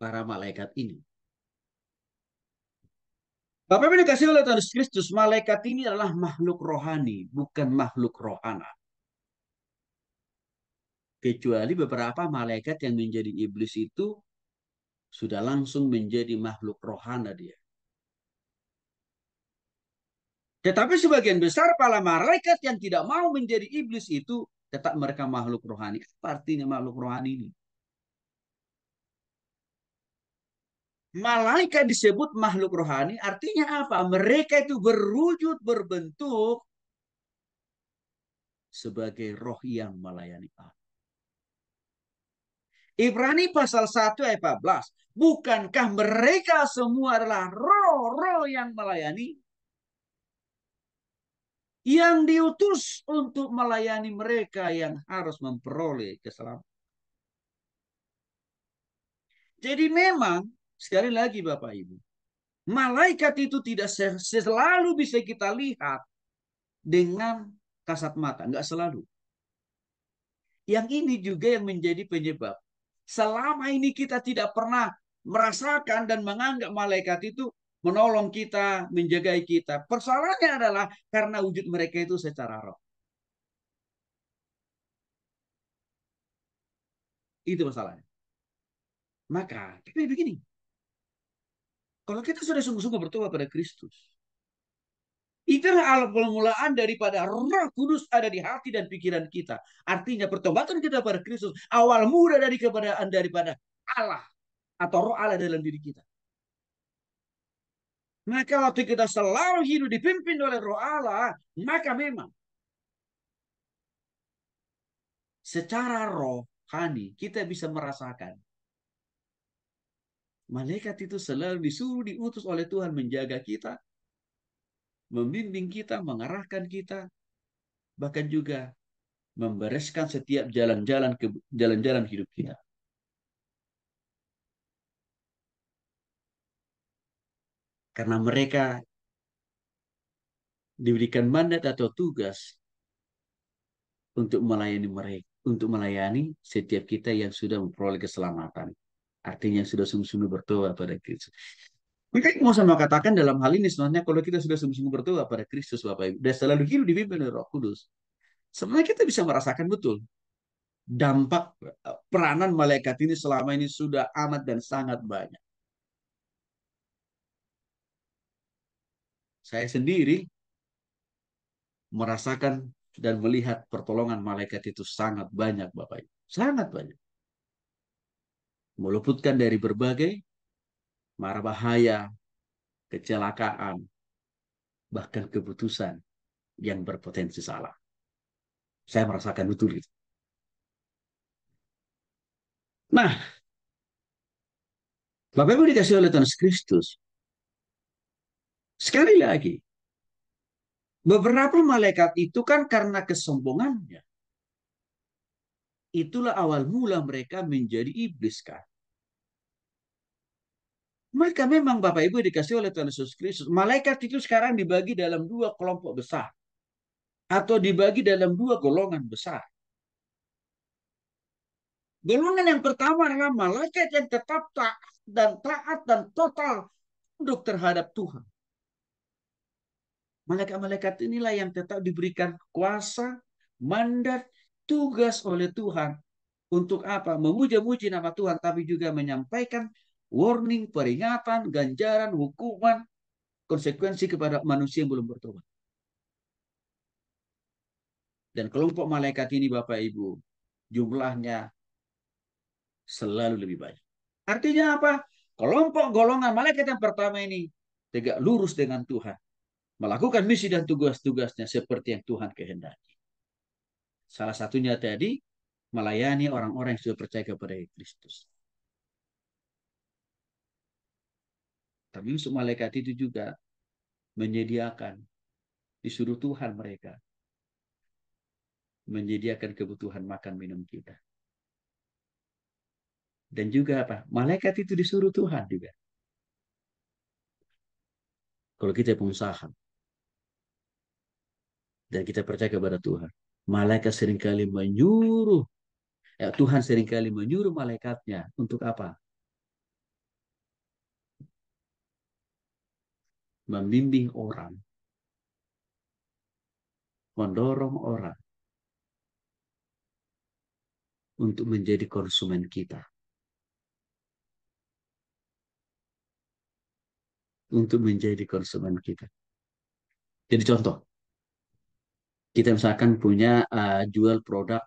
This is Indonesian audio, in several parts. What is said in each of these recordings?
para malaikat ini. Bapak Ibu dikasih oleh Tuhan Yesus Kristus, malaikat ini adalah makhluk rohani, bukan makhluk rohana. Kecuali beberapa malaikat yang menjadi iblis itu sudah langsung menjadi makhluk rohana dia. Tetapi sebagian besar para malaikat yang tidak mau menjadi iblis itu tetap mereka makhluk rohani. Apa artinya makhluk rohani ini? Malaikat disebut makhluk rohani artinya apa? Mereka itu berwujud berbentuk sebagai roh yang melayani Allah. Ibrani pasal 1 ayat 14. Bukankah mereka semua adalah roh-roh yang melayani? Yang diutus untuk melayani mereka yang harus memperoleh keselamatan. Jadi memang, sekali lagi Bapak Ibu, malaikat itu tidak selalu bisa kita lihat dengan kasat mata. Enggak selalu. Yang ini juga yang menjadi penyebab. Selama ini kita tidak pernah merasakan dan menganggap malaikat itu menolong kita, menjaga kita. Persoalannya adalah karena wujud mereka itu secara roh. Itu masalahnya. Maka, tapi begini. Kalau kita sudah sungguh-sungguh bertobat pada Kristus, itulah awal permulaan daripada Roh Kudus ada di hati dan pikiran kita. Artinya pertobatan kita pada Kristus awal mula dari keberadaan daripada Allah atau Roh Allah dalam diri kita. Maka waktu kita selalu hidup dipimpin oleh Roh Allah, maka memang secara rohani kita bisa merasakan malaikat itu selalu disuruh diutus oleh Tuhan menjaga kita, membimbing kita, mengarahkan kita, bahkan juga membereskan setiap jalan-jalan hidup kita. Karena mereka diberikan mandat atau tugas untuk melayani mereka, untuk melayani setiap kita yang sudah memperoleh keselamatan. Artinya sudah sungguh-sungguh bertobat pada Kristus. Maka mau sama katakan dalam hal ini sebenarnya kalau kita sudah sungguh-sungguh bertobat pada Kristus Bapak Ibu, dan selalu hidup dipimpin oleh Roh Kudus, sebenarnya kita bisa merasakan betul dampak peranan malaikat ini selama ini sudah amat dan sangat banyak. Saya sendiri merasakan dan melihat pertolongan malaikat itu sangat banyak Bapak Ibu. Sangat banyak. Meluputkan dari berbagai mara bahaya, kecelakaan, bahkan keputusan yang berpotensi salah. Saya merasakan betul itu. Nah, Bapak Ibu dikasih oleh Tuhan Kristus. Sekali lagi, beberapa malaikat itu kan karena kesombongannya. Itulah awal mula mereka menjadi iblis kan. Maka memang Bapak Ibu dikasih oleh Tuhan Yesus Kristus. Malaikat itu sekarang dibagi dalam dua kelompok besar. Atau dibagi dalam dua golongan besar. Golongan yang pertama adalah malaikat yang tetap taat dan total tunduk terhadap Tuhan. Malaikat-malaikat inilah yang tetap diberikan kuasa, mandat, tugas oleh Tuhan. Untuk apa? Memuja-muji nama Tuhan, tapi juga menyampaikan warning, peringatan, ganjaran, hukuman, konsekuensi kepada manusia yang belum bertobat. Dan kelompok malaikat ini Bapak Ibu, jumlahnya selalu lebih banyak. Artinya apa? Kelompok golongan malaikat yang pertama ini tegak lurus dengan Tuhan. Melakukan misi dan tugas-tugasnya seperti yang Tuhan kehendaki. Salah satunya tadi, melayani orang-orang yang sudah percaya kepada Kristus. Tapi untuk malaikat itu juga menyediakan, disuruh Tuhan mereka, menyediakan kebutuhan makan minum kita. Dan juga apa? Malaikat itu disuruh Tuhan juga. Kalau kita pengusaha dan kita percaya kepada Tuhan, malaikat seringkali menyuruh, Tuhan seringkali menyuruh malaikatnya untuk apa? membimbing orang, mendorong orang untuk menjadi konsumen kita. Untuk menjadi konsumen kita. Jadi contoh, kita misalkan punya jual produk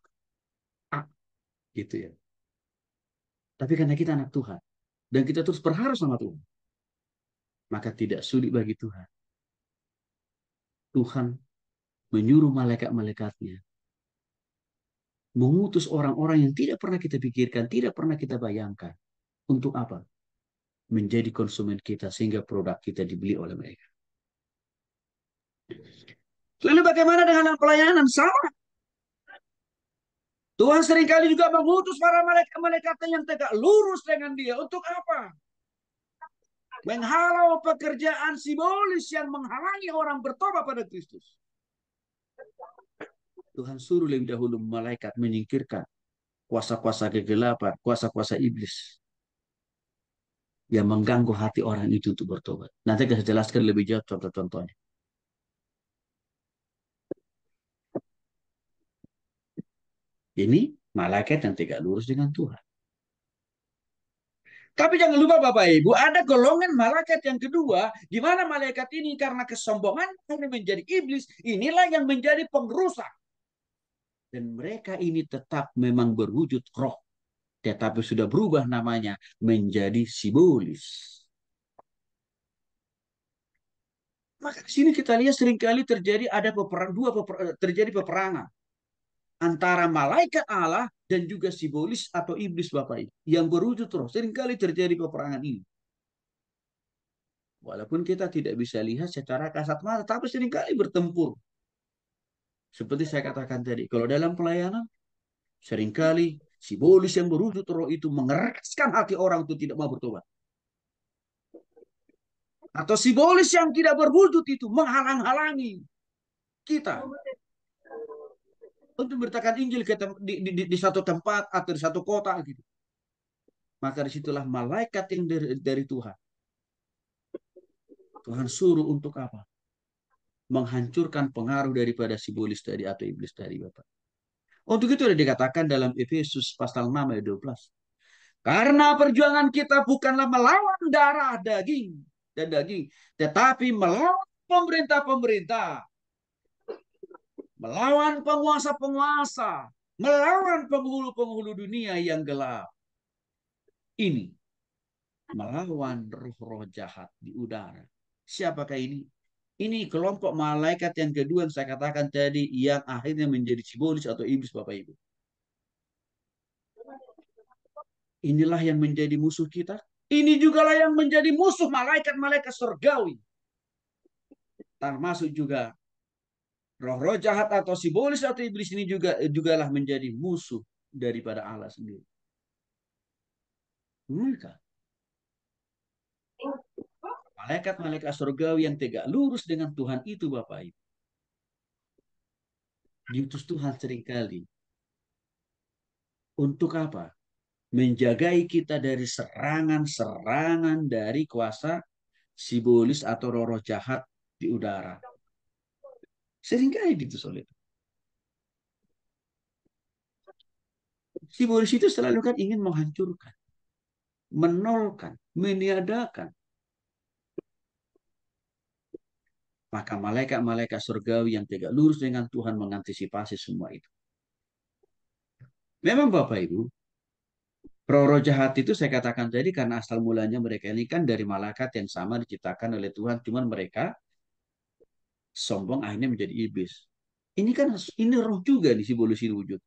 A gitu ya. Tapi karena kita anak Tuhan dan kita terus berharap sama Tuhan, maka tidak sulit bagi Tuhan. Tuhan menyuruh malaikat-malaikatnya mengutus orang-orang yang tidak pernah kita pikirkan, tidak pernah kita bayangkan. Untuk apa? Menjadi konsumen kita sehingga produk kita dibeli oleh mereka. Lalu bagaimana dengan pelayanan? Sama. Tuhan seringkali juga mengutus para malaikat-malaikat yang tegak lurus dengan dia. Untuk apa? Menghalau pekerjaan simbolis yang menghalangi orang bertobat pada Kristus. Tuhan suruh lebih dahulu malaikat menyingkirkan kuasa-kuasa kegelapan, kuasa-kuasa iblis yang mengganggu hati orang itu untuk bertobat. Nanti saya jelaskan lebih jauh contoh-contohnya. Ini malaikat yang tidak lurus dengan Tuhan. Tapi jangan lupa Bapak Ibu, ada golongan malaikat yang kedua, di mana malaikat ini karena kesombongan menjadi iblis, inilah yang menjadi pengrusak. Dan mereka ini tetap memang berwujud roh, tetapi sudah berubah namanya menjadi simbolis. Maka di sini kita lihat seringkali terjadi terjadi peperangan antara malaikat Allah dan juga simbolis atau iblis Bapak Ibu yang berwujud roh. Seringkali terjadi peperangan ini. Walaupun kita tidak bisa lihat secara kasat mata, tapi seringkali bertempur. Seperti saya katakan tadi, kalau dalam pelayanan, seringkali simbolis yang berwujud roh itu mengeraskan hati orang untuk tidak mau bertobat. Atau simbolis yang tidak berwujud itu menghalang-halangi kita untuk beritakan Injil di satu tempat atau di satu kota gitu. Maka disitulah malaikat yang dari Tuhan. Tuhan suruh untuk apa? Menghancurkan pengaruh daripada simbolis tadi atau iblis tadi Bapak. Untuk itu ada dikatakan dalam Efesus pasal 6 ayat 12. Karena perjuangan kita bukanlah melawan darah daging dan daging, tetapi melawan pemerintah-pemerintah, melawan penguasa-penguasa, melawan penghulu-penghulu dunia yang gelap. Ini melawan roh-roh jahat di udara. Siapakah ini? Ini kelompok malaikat yang kedua yang saya katakan tadi yang akhirnya menjadi simbolis atau iblis Bapak Ibu. Inilah yang menjadi musuh kita. Ini jugalah yang menjadi musuh malaikat-malaikat surgawi. Termasuk juga roh-roh jahat atau simbolis atau iblis ini jugalah menjadi musuh daripada Allah sendiri. Maka malaikat-malaikat surgawi yang tegak lurus dengan Tuhan itu Bapak Ibu. Diutus Tuhan seringkali. Untuk apa? Menjagai kita dari serangan-serangan dari kuasa simbolis atau roh-roh jahat di udara. Seringkali diutus oleh Tuhan. Simbolis itu selalu kan ingin menghancurkan, menolkan, meniadakan. Maka malaikat-malaikat surgawi yang tegak lurus dengan Tuhan mengantisipasi semua itu. Memang Bapak Ibu, roh-roh jahat itu saya katakan tadi karena asal mulanya mereka ini kan dari malaikat yang sama diciptakan oleh Tuhan. Cuman mereka sombong akhirnya menjadi iblis. Ini kan ini roh juga nih simbolis ini wujud.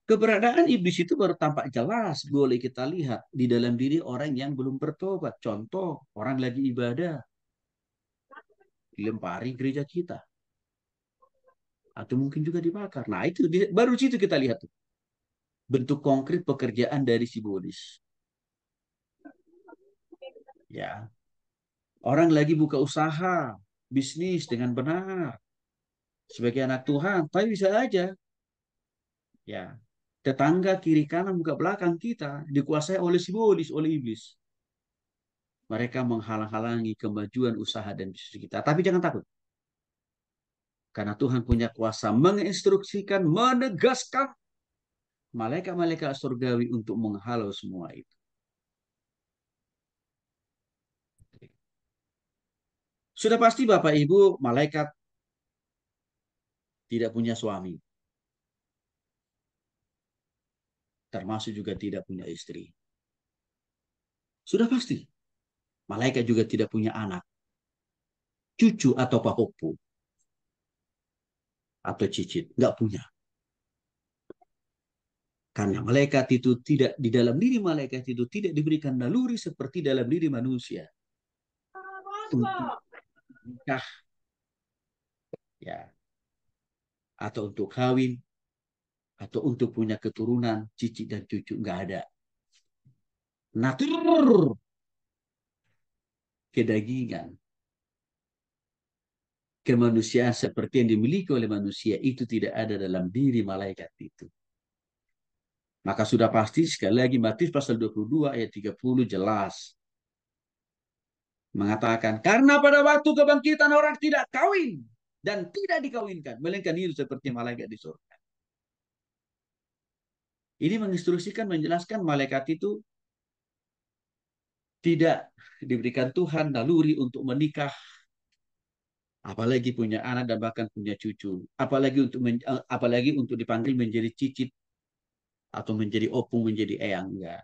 Keberadaan iblis itu baru tampak jelas boleh kita lihat di dalam diri orang yang belum bertobat. Contoh, orang lagi ibadah, dilempari gereja kita. Atau mungkin juga dibakar. Nah itu baru situ kita lihat tuh. Bentuk konkret pekerjaan dari simbolis. Ya, orang lagi buka usaha, bisnis dengan benar. Sebagai anak Tuhan, tapi bisa aja. Ya, tetangga kiri kanan buka belakang kita dikuasai oleh simbolis, oleh iblis. Mereka menghalang-halangi kemajuan usaha dan bisnis kita. Tapi jangan takut. Karena Tuhan punya kuasa menginstruksikan, menegaskan malaikat-malaikat surgawi untuk menghalau semua itu. Sudah pasti Bapak Ibu, malaikat tidak punya suami. Termasuk juga tidak punya istri. Sudah pasti. Malaikat juga tidak punya anak, cucu atau pahopu, atau cicit. Nggak punya. Karena malaikat itu tidak, di dalam diri malaikat itu tidak diberikan naluri seperti dalam diri manusia. Untuk nikah, ya, atau untuk kawin, atau untuk punya keturunan, cicit dan cucu. Nggak ada. Natur kedagingan, kemanusiaan seperti yang dimiliki oleh manusia itu tidak ada dalam diri malaikat itu. Maka sudah pasti sekali lagi Matius pasal 22 ayat 30 jelas mengatakan, karena pada waktu kebangkitan orang tidak kawin dan tidak dikawinkan, melainkan hidup seperti malaikat di surga. Ini menginstruksikan, menjelaskan malaikat itu tidak diberikan Tuhan naluri untuk menikah, apalagi punya anak dan bahkan punya cucu, apalagi untuk dipanggil menjadi cicit atau menjadi opung, menjadi eyang, enggak,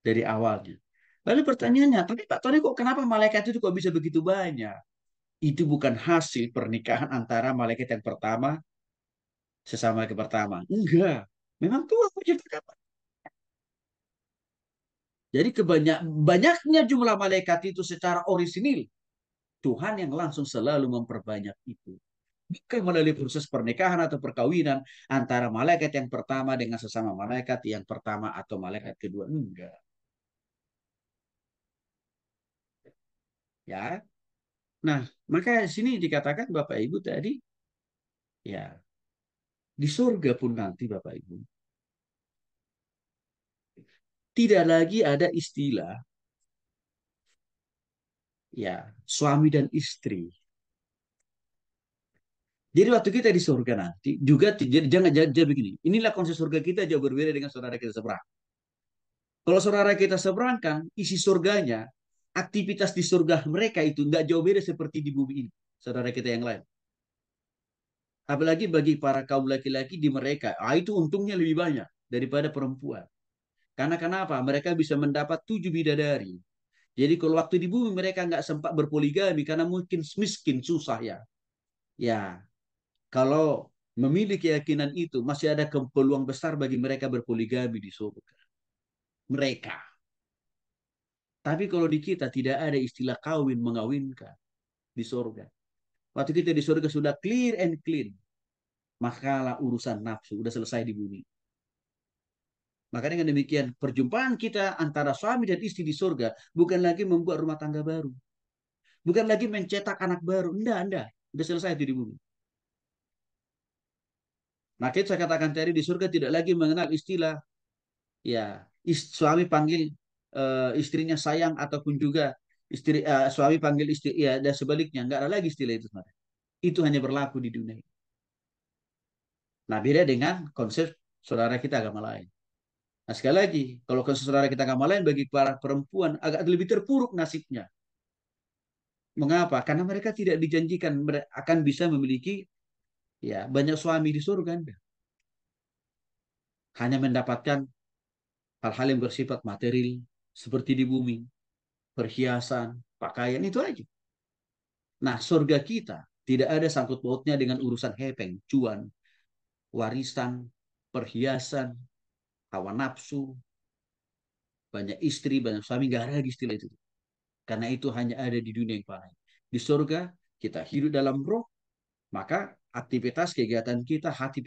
dari awalnya. Lalu pertanyaannya, tapi Pak Tony kok kenapa malaikat itu kok bisa begitu banyak? Itu bukan hasil pernikahan antara malaikat yang pertama sesama malaikat pertama. Enggak. Memang Tuhan menciptakan. Jadi banyaknya jumlah malaikat itu secara orisinil. Tuhan yang langsung selalu memperbanyak itu. Bukan melalui proses pernikahan atau perkawinan antara malaikat yang pertama dengan sesama malaikat yang pertama atau malaikat kedua. Enggak. Ya. Nah, maka sini dikatakan Bapak Ibu tadi, ya, di surga pun nanti Bapak Ibu, tidak lagi ada istilah, ya, suami dan istri. Jadi waktu kita di surga nanti juga jangan jadi begini. Inilah konsep surga kita jauh berbeda dengan saudara kita seberang. Kalau saudara kita seberang kan isi surganya, aktivitas di surga mereka itu nggak jauh beda seperti di bumi ini. Saudara kita yang lain. Apalagi bagi para kaum laki-laki di mereka, itu untungnya lebih banyak daripada perempuan. Karena kenapa? Mereka bisa mendapat 7 bidadari. Jadi kalau waktu di bumi mereka nggak sempat berpoligami karena mungkin miskin, susah ya. Ya, kalau memiliki keyakinan itu, masih ada peluang besar bagi mereka berpoligami di surga. Mereka. Tapi kalau di kita tidak ada istilah kawin mengawinkan di surga. Waktu kita di surga sudah clear and clean. Makalah urusan nafsu udah selesai di bumi. Maka dengan demikian perjumpaan kita antara suami dan istri di surga bukan lagi membuat rumah tangga baru. Bukan lagi mencetak anak baru. Enggak. Udah selesai itu di bumi. Maka itu saya katakan tadi di surga tidak lagi mengenal istilah, ya, suami panggil istrinya sayang ataupun juga suami panggil istri, ya, dan sebaliknya nggak ada lagi istilah itu. Itu hanya berlaku di dunia. Nah, beda dengan konsep saudara kita agama lain. Nah, sekali lagi, kalau konsep saudara kita agama lain bagi para perempuan agak lebih terpuruk nasibnya. Mengapa? Karena mereka tidak dijanjikan akan bisa memiliki, ya, banyak suami di surga. Hanya mendapatkan hal-hal yang bersifat material seperti di bumi, perhiasan, pakaian, itu aja. Nah, surga kita tidak ada sangkut pautnya dengan urusan hepeng, cuan, warisan, perhiasan, hawa nafsu, banyak istri, banyak suami, nggak ada lagi istilah itu. Karena itu hanya ada di dunia yang lain. Di surga kita hidup dalam roh, maka aktivitas kegiatan kita, hati